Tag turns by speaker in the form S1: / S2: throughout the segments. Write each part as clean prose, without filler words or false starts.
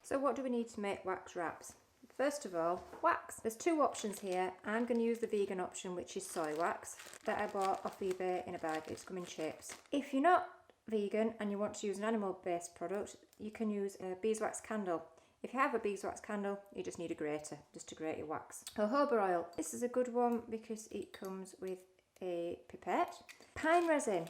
S1: So what do we need to make wax wraps? First of all, wax. There's two options here. I'm going to use the vegan option, which is soy wax that I bought off eBay in a bag. It's come in shapes. If you're not vegan and you want to use an animal-based product, you can use a beeswax candle. If you have a beeswax candle, you just need a grater, just to grate your wax. Jojoba oil. This is a good one because it comes with a pipette. Pine resin.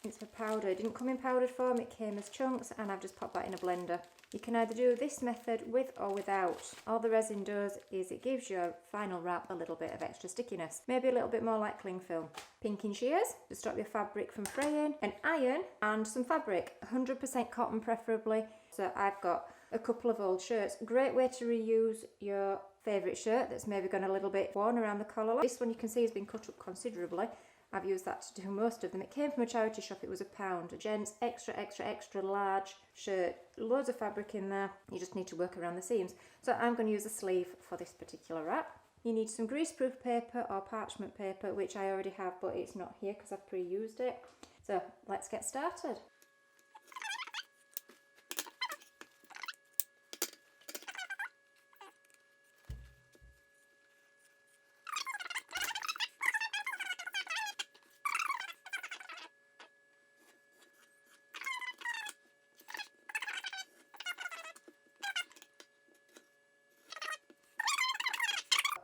S1: It's a powder. It didn't come in powdered form, it came as chunks, and I've just popped that in a blender. You can either do this method with or without. All the resin does is it gives your final wrap a little bit of extra stickiness. Maybe a little bit more like cling film. Pinking shears to stop your fabric from fraying. An iron and some fabric. 100% cotton preferably. So I've got a couple of old shirts. Great way to reuse your favourite shirt that's maybe gone a little bit worn around the collar. This one you can see has been cut up considerably. I've used that to do most of them. It came from a charity shop, it was £1. A gents extra large shirt, loads of fabric in there. You just need to work around the seams. So I'm going to use a sleeve for this particular wrap. You need some greaseproof paper or parchment paper, which I already have, but it's not here because I've pre-used it. So let's get started.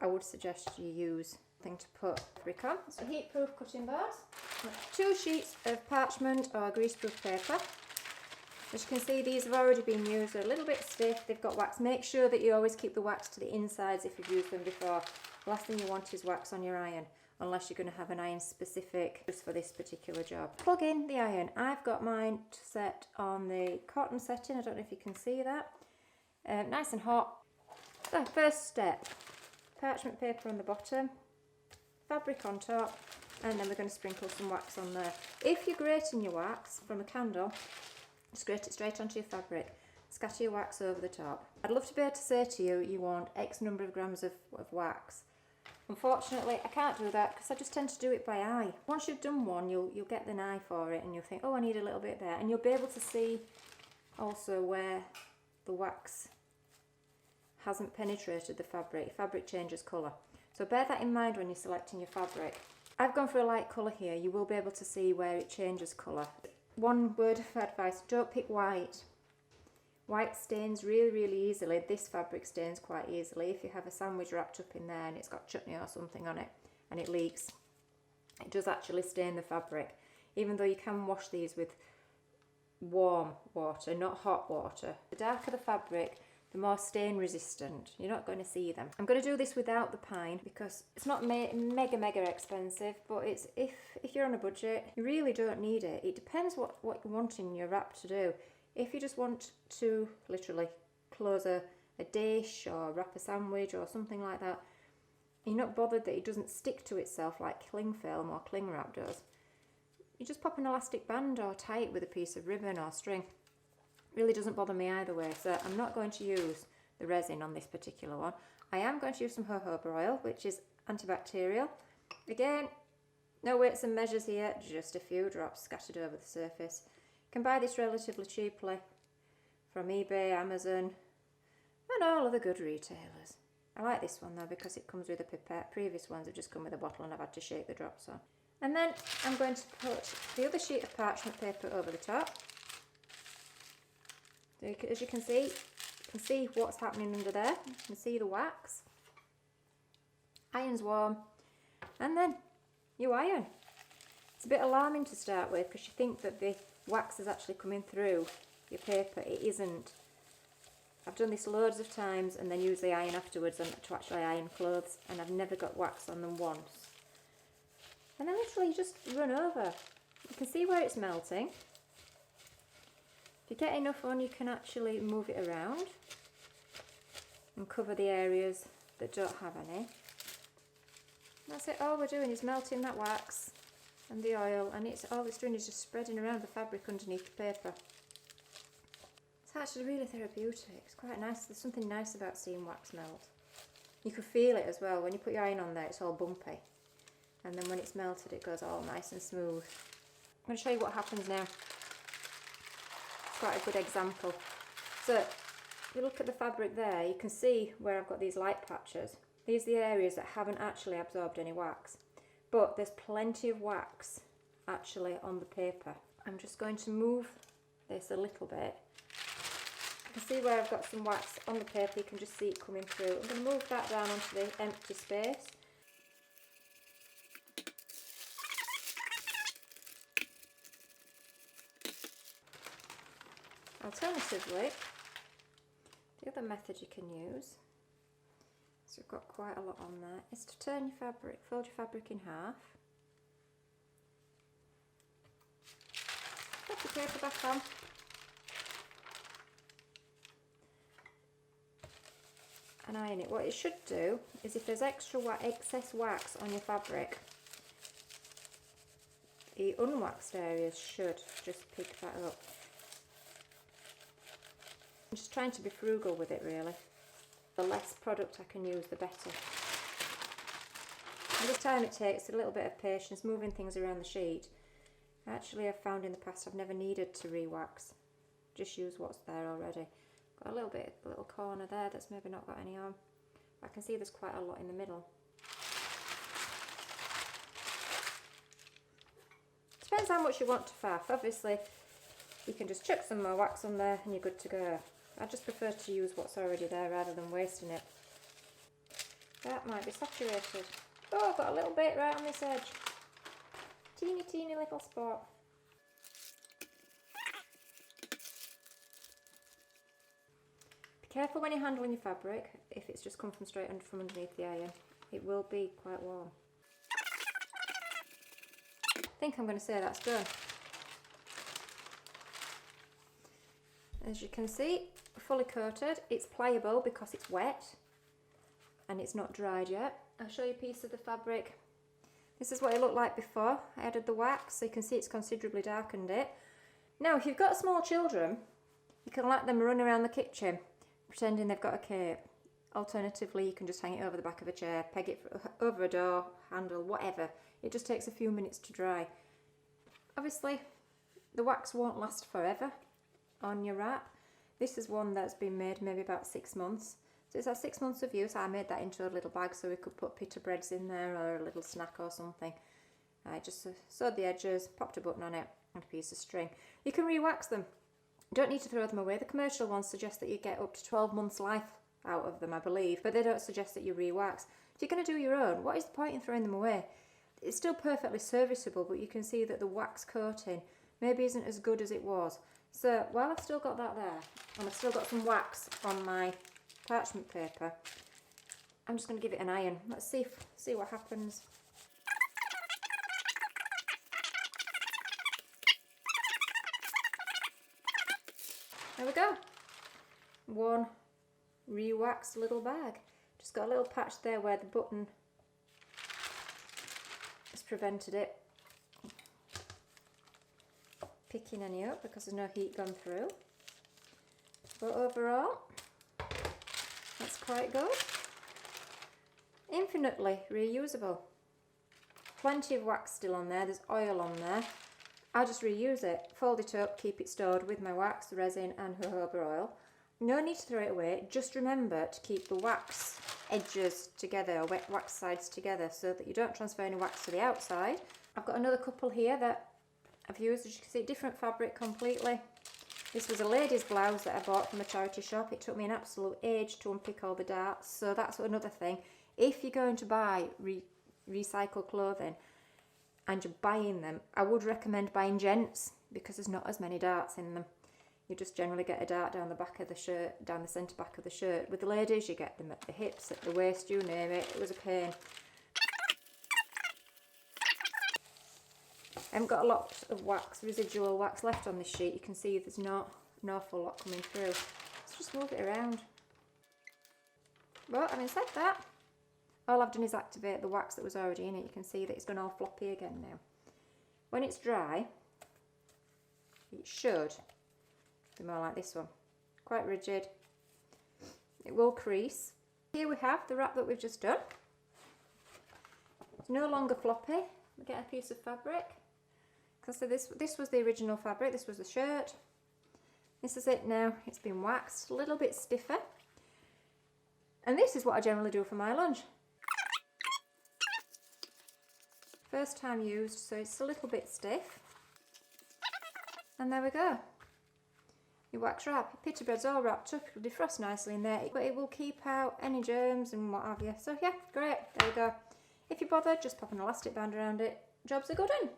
S1: I would suggest you use something to put fabric on. So heat-proof cutting boards, 2 sheets of parchment or greaseproof paper. As you can see, these have already been used. They're a little bit stiff, they've got wax. Make sure that you always keep the wax to the insides if you've used them before. The last thing you want is wax on your iron, unless you're going to have an iron specific just for this particular job. Plug in the iron. I've got mine set on the cotton setting. I don't know if you can see that. Nice and hot. So first step. Parchment paper on the bottom, fabric on top, and then we're going to sprinkle some wax on there. If you're grating your wax from a candle, just grate it straight onto your fabric. Scatter your wax over the top. I'd love to be able to say to you, you want X number of grams of wax. Unfortunately, I can't do that because I just tend to do it by eye. Once you've done one, you'll get the eye for it and you'll think, oh, I need a little bit there. And you'll be able to see also where the wax hasn't penetrated the fabric. Fabric changes colour. So bear that in mind when you're selecting your fabric. I've gone for a light colour here. You will be able to see where it changes colour. One word of advice, don't pick white. White stains really easily. This fabric stains quite easily. If you have a sandwich wrapped up in there and it's got chutney or something on it and it leaks, it does actually stain the fabric. Even though you can wash these with warm water, not hot water. The darker the fabric, the more stain resistant. You're not going to see them. I'm going to do this without the pine because it's not mega expensive, but it's if you're on a budget, you really don't need it. It depends what you want in your wrap to do. If you just want to literally close a dish or wrap a sandwich or something like that, you're not bothered that it doesn't stick to itself like cling film or cling wrap does, you just pop an elastic band or tie it with a piece of ribbon or string. Really doesn't bother me either way. So I'm not going to use the resin on this particular one. I am going to use some jojoba oil, which is antibacterial. Again, no weights and measures here, just a few drops scattered over the surface. You can buy this relatively cheaply from eBay, Amazon, and all of the good retailers. I like this one though because it comes with a pipette. Previous ones have just come with a bottle and I've had to shake the drops on. And then I'm going to put the other sheet of parchment paper over the top. As you can see what's happening under there. You can see the wax. Iron's warm. And then you iron. It's a bit alarming to start with because you think that the wax is actually coming through your paper. It isn't. I've done this loads of times and then use the iron afterwards to actually iron clothes, and I've never got wax on them once. And then literally you just run over. You can see where it's melting. If you get enough on, you can actually move it around and cover the areas that don't have any. That's it. All we're doing is melting that wax and the oil, and all it's doing is just spreading around the fabric underneath the paper. It's actually really therapeutic. It's quite nice. There's something nice about seeing wax melt. You can feel it as well. When you put your iron on there, it's all bumpy. And then when it's melted, it goes all nice and smooth. I'm going to show you what happens now. Quite a good example. So If you look at the fabric there, you can see where I've got these light patches. These are the areas that haven't actually absorbed any wax, but there's plenty of wax actually on the paper. I'm just going to move this a little bit. You can see where I've got some wax on the paper, you can just see it coming through. I'm going to move that down onto the empty space. Alternatively, the other method you can use, so we've got quite a lot on there, is to turn your fabric, fold your fabric in half, put the paper back on, and iron it. What it should do is, if there's excess wax on your fabric, the unwaxed areas should just pick that up. I'm just trying to be frugal with it really. The less product I can use, the better. And this time it takes a little bit of patience moving things around the sheet. Actually, I've found in the past I've never needed to re-wax. Just use what's there already. Got a little corner there that's maybe not got any on. I can see there's quite a lot in the middle. Depends how much you want to faff. Obviously, you can just chuck some more wax on there and you're good to go. I just prefer to use what's already there rather than wasting it. That might be saturated. Oh, I've got a little bit right on this edge. Teeny little spot. Be careful when you're handling your fabric, if it's just come from straight from underneath the iron. It will be quite warm. I think I'm going to say that's done. As you can see, fully coated. It's pliable because it's wet and it's not dried yet. I'll show you a piece of the fabric. This is what it looked like before I added the wax, so you can see it's considerably darkened it. Now, if you've got small children, you can let them run around the kitchen pretending they've got a cape. Alternatively, you can just hang it over the back of a chair, peg it over a door handle, whatever. It just takes a few minutes to dry. Obviously, the wax won't last forever on your wrap. This is one that's been made maybe about 6 months. So it's had 6 months of use. I made that into a little bag so we could put pita breads in there or a little snack or something. I just sewed the edges, popped a button on it and a piece of string. You can re-wax them. You don't need to throw them away. The commercial ones suggest that you get up to 12 months life out of them, I believe, but they don't suggest that you re-wax. If you're going to do your own, what is the point in throwing them away? It's still perfectly serviceable, but you can see that the wax coating maybe isn't as good as it was. So while I've still got that there, and I've still got some wax on my parchment paper, I'm just going to give it an iron. Let's see what happens. There we go. One re-waxed little bag. Just got a little patch there where the button has prevented it picking any up because there's no heat gone through. But overall, that's quite good. Infinitely reusable. Plenty of wax still on there, there's oil on there. I'll just reuse it, fold it up, keep it stored with my wax, resin and jojoba oil. No need to throw it away, just remember to keep the wax edges together, or wet wax sides together, so that you don't transfer any wax to the outside. I've got another couple here that I've used, as you can see, different fabric completely. This was a lady's blouse that I bought from a charity shop. It took me an absolute age to unpick all the darts, so that's another thing. If you're going to buy recycled clothing and you're buying them, I would recommend buying gents because there's not as many darts in them. You just generally get a dart down the back of the shirt, down the centre back of the shirt. With the ladies, you get them at the hips, at the waist, you name it. It was a pain. I haven't got a lot of wax, residual wax left on this sheet. You can see there's not an awful lot coming through. Let's just move it around. But having said that, all I've done is activate the wax that was already in it. You can see that it's gone all floppy again now. When it's dry, it should be more like this one. Quite rigid. It will crease. Here we have the wrap that we've just done. It's no longer floppy. We get a piece of fabric. So this was the original fabric. This was the shirt. This is it now. It's been waxed, a little bit stiffer. And this is what I generally do for my lunch. First time used, so it's a little bit stiff. And there we go. Your wax wrap, your pita bread's all wrapped up, it'll defrost nicely in there, but it will keep out any germs and what have you. So yeah, great, there we go. If you bother, just pop an elastic band around it. Job's a good one.